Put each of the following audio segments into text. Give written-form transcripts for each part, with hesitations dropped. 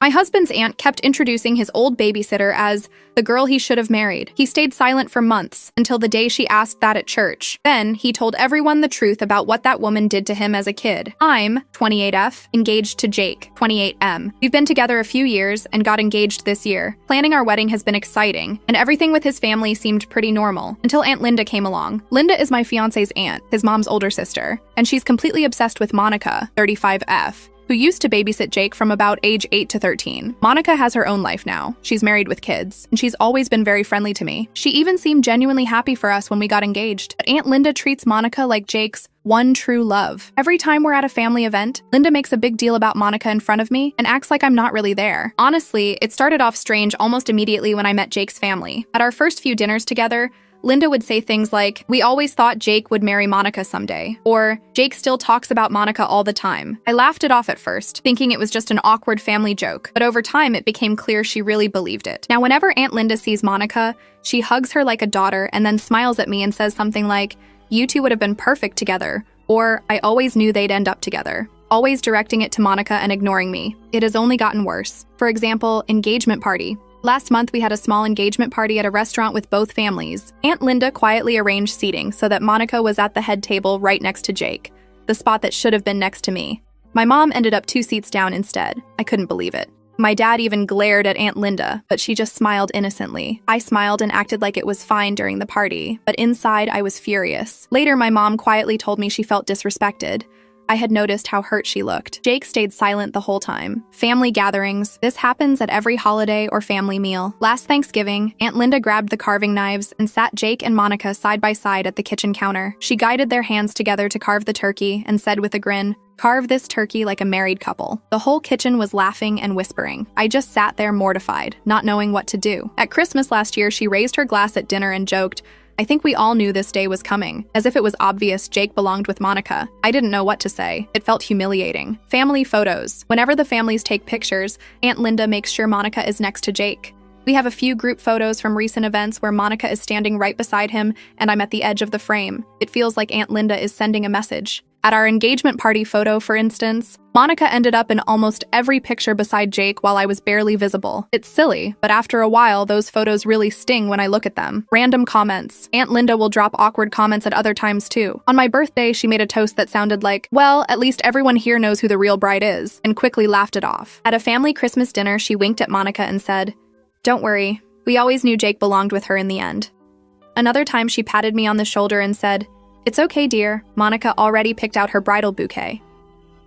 My husband's aunt kept introducing his old babysitter as the girl he should have married. He stayed silent for months, until the day she asked that at church. Then, he told everyone the truth about what that woman did to him as a kid. I'm, 28F, engaged to Jake, 28M. We've been together a few years and got engaged this year. Planning our wedding has been exciting, and everything with his family seemed pretty normal, until Aunt Linda came along. Linda is my fiancé's aunt, his mom's older sister, and she's completely obsessed with Monica, 35F. Who used to babysit Jake from about age 8 to 13. Monica has her own life now. She's married with kids, and she's always been very friendly to me. She even seemed genuinely happy for us when we got engaged. But Aunt Linda treats Monica like Jake's one true love. Every time we're at a family event, Linda makes a big deal about Monica in front of me and acts like I'm not really there. Honestly, it started off strange almost immediately when I met Jake's family. At our first few dinners together, Linda would say things like, "We always thought Jake would marry Monica someday," or "Jake still talks about Monica all the time." I laughed it off at first, thinking it was just an awkward family joke, but over time it became clear she really believed it. Now, whenever Aunt Linda sees Monica, she hugs her like a daughter and then smiles at me and says something like, "You two would have been perfect together," or "I always knew they'd end up together," always directing it to Monica and ignoring me. It has only gotten worse. For example, engagement party. Last month, we had a small engagement party at a restaurant with both families. Aunt Linda quietly arranged seating so that Monica was at the head table right next to Jake, the spot that should have been next to me. My mom ended up 2 seats down instead. I couldn't believe it. My dad even glared at Aunt Linda, but she just smiled innocently. I smiled and acted like it was fine during the party, but inside I was furious. Later, my mom quietly told me she felt disrespected. I had noticed how hurt she looked. Jake stayed silent the whole time. Family gatherings. This happens at every holiday or family meal. Last Thanksgiving, Aunt Linda grabbed the carving knives and sat Jake and Monica side by side at the kitchen counter. She guided their hands together to carve the turkey and said with a grin, "Carve this turkey like a married couple." The whole kitchen was laughing and whispering. I just sat there mortified, not knowing what to do. At Christmas last year, she raised her glass at dinner and joked, "I think we all knew this day was coming," as if it was obvious Jake belonged with Monica. I didn't know what to say. It felt humiliating. Family photos. Whenever the families take pictures, Aunt Linda makes sure Monica is next to Jake. We have a few group photos from recent events where Monica is standing right beside him and I'm at the edge of the frame. It feels like Aunt Linda is sending a message. At our engagement party photo, for instance, Monica ended up in almost every picture beside Jake while I was barely visible. It's silly, but after a while, those photos really sting when I look at them. Random comments. Aunt Linda will drop awkward comments at other times too. On my birthday, she made a toast that sounded like, "Well, at least everyone here knows who the real bride is," and quickly laughed it off. At a family Christmas dinner, she winked at Monica and said, "Don't worry, we always knew Jake belonged with her in the end." Another time, she patted me on the shoulder and said, "It's okay, dear. Monica already picked out her bridal bouquet."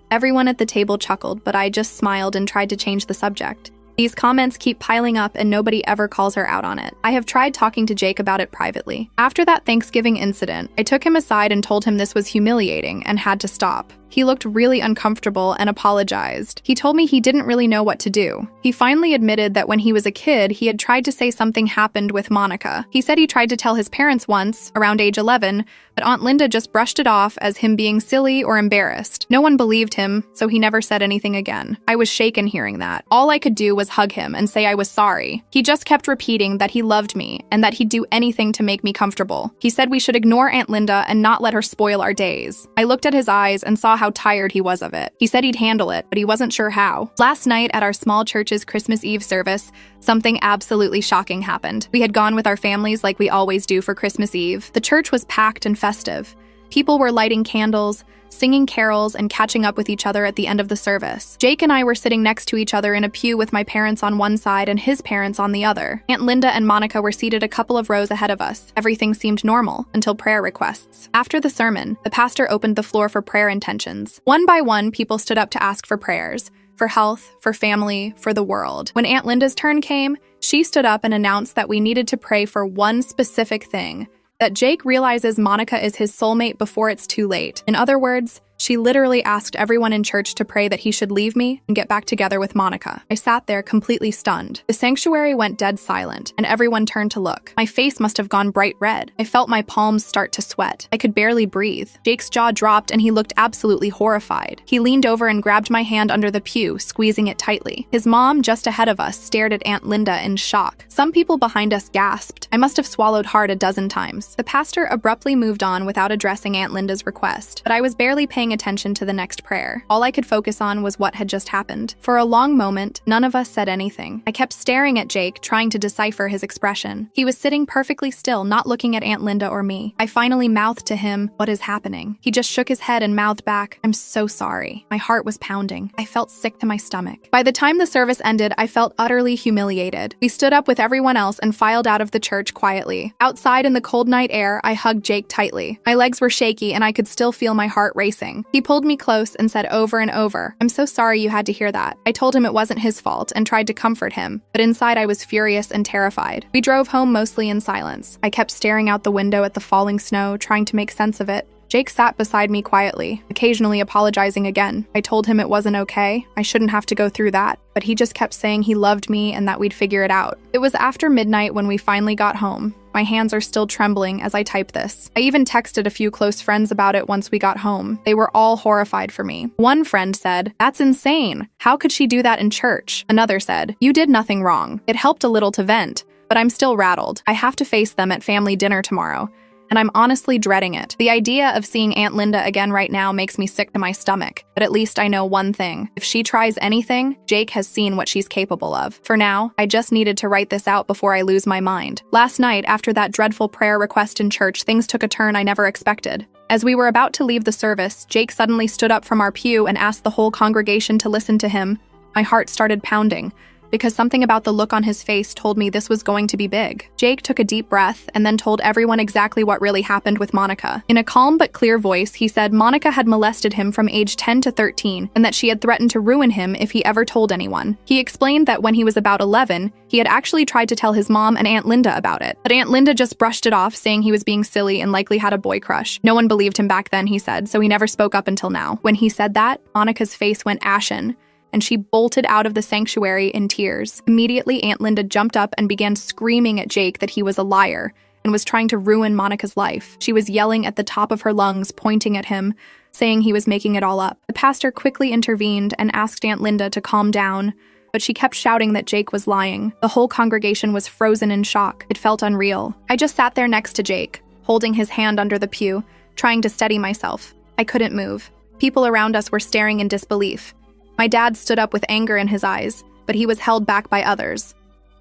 Everyone at the table chuckled, but I just smiled and tried to change the subject. These comments keep piling up and nobody ever calls her out on it. I have tried talking to Jake about it privately. After that Thanksgiving incident, I took him aside and told him this was humiliating and had to stop. He looked really uncomfortable and apologized. He told me he didn't really know what to do. He finally admitted that when he was a kid, he had tried to say something happened with Monica. He said he tried to tell his parents once, around age 11, but Aunt Linda just brushed it off as him being silly or embarrassed. No one believed him, so he never said anything again. I was shaken hearing that. All I could do was hug him and say I was sorry. He just kept repeating that he loved me and that he'd do anything to make me comfortable. He said we should ignore Aunt Linda and not let her spoil our days. I looked at his eyes and saw how tired he was of it. He said he'd handle it, but he wasn't sure how. Last night at our small church's Christmas Eve service, something absolutely shocking happened. We had gone with our families like we always do for Christmas Eve. The church was packed and festive. People were lighting candles, singing carols, and catching up with each other at the end of the service. Jake and I were sitting next to each other in a pew with my parents on one side and his parents on the other. Aunt Linda and Monica were seated a couple of rows ahead of us. Everything seemed normal until prayer requests. After the sermon, the pastor opened the floor for prayer intentions. One by one, people stood up to ask for prayers. For health, for family, for the world. When Aunt Linda's turn came, she stood up and announced that we needed to pray for one specific thing: that Jake realizes Monica is his soulmate before it's too late. In other words, she literally asked everyone in church to pray that he should leave me and get back together with Monica. I sat there completely stunned. The sanctuary went dead silent, and everyone turned to look. My face must have gone bright red. I felt my palms start to sweat. I could barely breathe. Jake's jaw dropped, and he looked absolutely horrified. He leaned over and grabbed my hand under the pew, squeezing it tightly. His mom, just ahead of us, stared at Aunt Linda in shock. Some people behind us gasped. I must have swallowed hard a dozen times. The pastor abruptly moved on without addressing Aunt Linda's request, but I was barely paying paying attention to the next prayer. All I could focus on was what had just happened. For a long moment, none of us said anything. I kept staring at Jake, trying to decipher his expression. He was sitting perfectly still, not looking at Aunt Linda or me. I finally mouthed to him, "What is happening?" He just shook his head and mouthed back, "I'm so sorry." My heart was pounding. I felt sick to my stomach. By the time the service ended, I felt utterly humiliated. We stood up with everyone else and filed out of the church quietly. Outside in the cold night air, I hugged Jake tightly. My legs were shaky and I could still feel my heart racing. He pulled me close and said over and over, "I'm so sorry you had to hear that." I told him it wasn't his fault and tried to comfort him, but inside I was furious and terrified. We drove home mostly in silence. I kept staring out the window at the falling snow, trying to make sense of it. Jake sat beside me quietly, occasionally apologizing again. I told him it wasn't okay. I shouldn't have to go through that, but he just kept saying he loved me and that we'd figure it out. It was after midnight when we finally got home. My hands are still trembling as I type this. I even texted a few close friends about it once we got home. They were all horrified for me. One friend said, "That's insane. How could she do that in church?" Another said, "You did nothing wrong. It helped a little to vent, but I'm still rattled. I have to face them at family dinner tomorrow, and I'm honestly dreading it. The idea of seeing Aunt Linda again right now makes me sick to my stomach, but at least I know one thing. If she tries anything, Jake has seen what she's capable of. For now, I just needed to write this out before I lose my mind." Last night, after that dreadful prayer request in church, things took a turn I never expected. As we were about to leave the service, Jake suddenly stood up from our pew and asked the whole congregation to listen to him. My heart started pounding, because something about the look on his face told me this was going to be big. Jake took a deep breath and then told everyone exactly what really happened with Monica. In a calm but clear voice, he said Monica had molested him from age 10 to 13 and that she had threatened to ruin him if he ever told anyone. He explained that when he was about 11, he had actually tried to tell his mom and Aunt Linda about it, but Aunt Linda just brushed it off, saying he was being silly and likely had a boy crush. No one believed him back then, he said, so he never spoke up until now. When he said that, Monica's face went ashen, and she bolted out of the sanctuary in tears. Immediately, Aunt Linda jumped up and began screaming at Jake that he was a liar and was trying to ruin Monica's life. She was yelling at the top of her lungs, pointing at him, saying he was making it all up. The pastor quickly intervened and asked Aunt Linda to calm down, but she kept shouting that Jake was lying. The whole congregation was frozen in shock. It felt unreal. I just sat there next to Jake, holding his hand under the pew, trying to steady myself. I couldn't move. People around us were staring in disbelief. My dad stood up with anger in his eyes, but he was held back by others.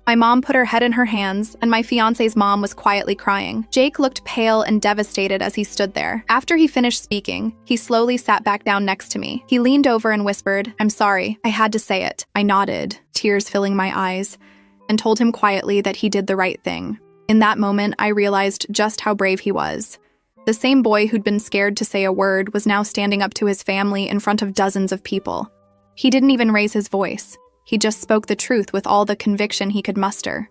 My mom put her head in her hands, and my fiance's mom was quietly crying. Jake looked pale and devastated as he stood there. After he finished speaking, he slowly sat back down next to me. He leaned over and whispered, "I'm sorry, I had to say it." I nodded, tears filling my eyes, and told him quietly that he did the right thing. In that moment, I realized just how brave he was. The same boy who'd been scared to say a word was now standing up to his family in front of dozens of people. He didn't even raise his voice. He just spoke the truth with all the conviction he could muster.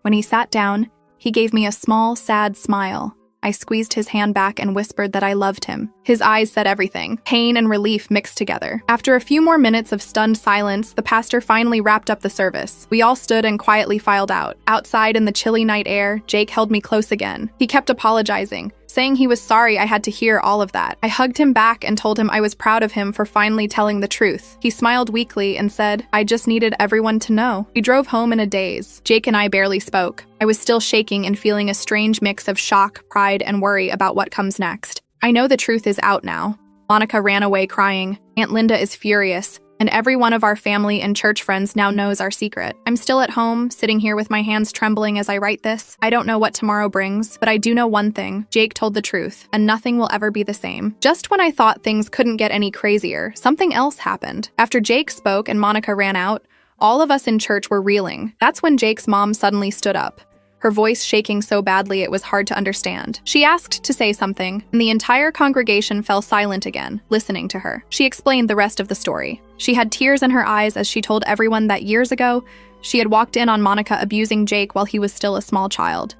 When he sat down, he gave me a small, sad smile. I squeezed his hand back and whispered that I loved him. His eyes said everything, pain and relief mixed together. After a few more minutes of stunned silence, the pastor finally wrapped up the service. We all stood and quietly filed out. Outside in the chilly night air, Jake held me close again. He kept apologizing, saying he was sorry I had to hear all of that. I hugged him back and told him I was proud of him for finally telling the truth. He smiled weakly and said, "I just needed everyone to know." We drove home in a daze. Jake and I barely spoke. I was still shaking and feeling a strange mix of shock, pride, and worry about what comes next. I know the truth is out now. Monica ran away crying. Aunt Linda is furious, and every one of our family and church friends now knows our secret. I'm still at home, sitting here with my hands trembling as I write this. I don't know what tomorrow brings, but I do know one thing. Jake told the truth, and nothing will ever be the same. Just when I thought things couldn't get any crazier, something else happened. After Jake spoke and Monica ran out, all of us in church were reeling. That's when Jake's mom suddenly stood up, her voice shaking so badly it was hard to understand. She asked to say something, and the entire congregation fell silent again, listening to her. She explained the rest of the story. She had tears in her eyes as she told everyone that years ago, she had walked in on Monica abusing Jake while he was still a small child.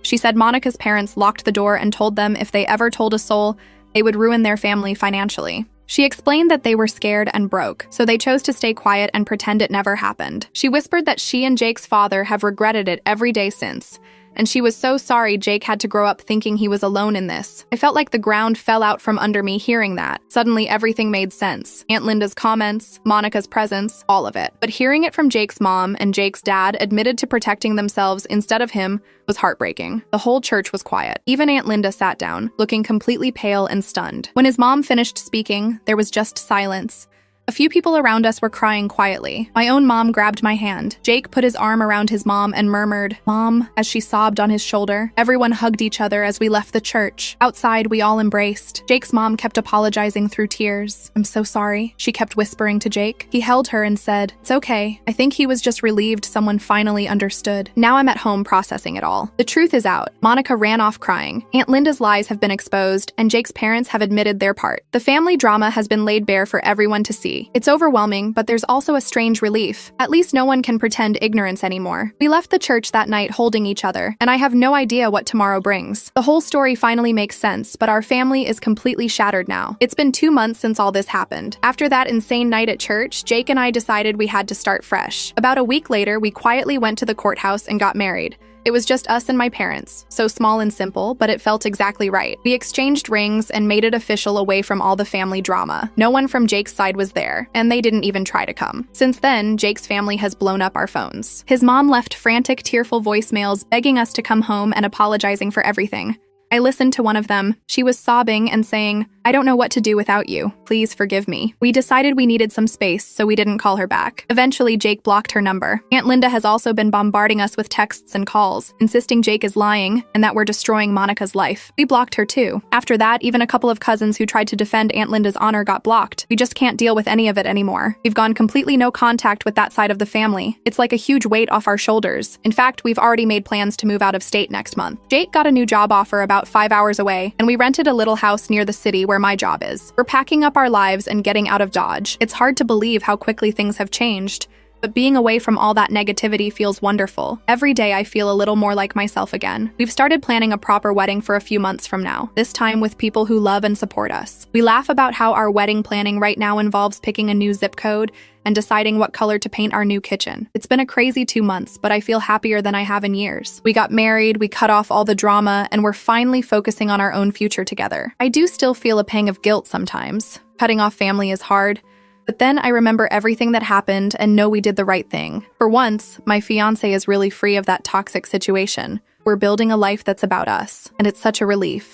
She said Monica's parents locked the door and told them if they ever told a soul, they would ruin their family financially. She explained that they were scared and broke, so they chose to stay quiet and pretend it never happened. She whispered that she and Jake's father have regretted it every day since, and she was so sorry Jake had to grow up thinking he was alone in this. I felt like the ground fell out from under me hearing that. Suddenly, everything made sense. Aunt Linda's comments, Monica's presence, all of it. But hearing it from Jake's mom and Jake's dad admitted to protecting themselves instead of him was heartbreaking. The whole church was quiet. Even Aunt Linda sat down, looking completely pale and stunned. When his mom finished speaking, there was just silence. A few people around us were crying quietly. My own mom grabbed my hand. Jake put his arm around his mom and murmured, "Mom," as she sobbed on his shoulder. Everyone hugged each other as we left the church. Outside, we all embraced. Jake's mom kept apologizing through tears. "I'm so sorry," she kept whispering to Jake. He held her and said, "It's okay. I think he was just relieved someone finally understood." Now I'm at home processing it all. The truth is out. Monica ran off crying. Aunt Linda's lies have been exposed, and Jake's parents have admitted their part. The family drama has been laid bare for everyone to see. It's overwhelming, but there's also a strange relief. At least no one can pretend ignorance anymore. We left the church that night holding each other, and I have no idea what tomorrow brings. The whole story finally makes sense, but our family is completely shattered now. It's been 2 months since all this happened. After that insane night at church, Jake and I decided we had to start fresh. About a week later, we quietly went to the courthouse and got married. It was just us and my parents, so small and simple, but it felt exactly right. We exchanged rings and made it official away from all the family drama. No one from Jake's side was there, and they didn't even try to come. Since then, Jake's family has blown up our phones. His mom left frantic, tearful voicemails begging us to come home and apologizing for everything. I listened to one of them. She was sobbing and saying, "I don't know what to do without you. Please forgive me." We decided we needed some space, so we didn't call her back. Eventually, Jake blocked her number. Aunt Linda has also been bombarding us with texts and calls, insisting Jake is lying and that we're destroying Monica's life. We blocked her too. After that, even a couple of cousins who tried to defend Aunt Linda's honor got blocked. We just can't deal with any of it anymore. We've gone completely no contact with that side of the family. It's like a huge weight off our shoulders. In fact, we've already made plans to move out of state next month. Jake got a new job offer about 5 hours away, and we rented a little house near the city where my job is. We're packing up our lives and getting out of Dodge. It's hard to believe how quickly things have changed, but being away from all that negativity feels wonderful. Every day I feel a little more like myself again. We've started planning a proper wedding for a few months from now, this time with people who love and support us. We laugh about how our wedding planning right now involves picking a new zip code and deciding what color to paint our new kitchen. It's been a crazy 2 months, but I feel happier than I have in years. We got married, we cut off all the drama, and we're finally focusing on our own future together. I do still feel a pang of guilt sometimes. Cutting off family is hard, but then I remember everything that happened and know we did the right thing. For once, my fiancé is really free of that toxic situation. We're building a life that's about us, and it's such a relief.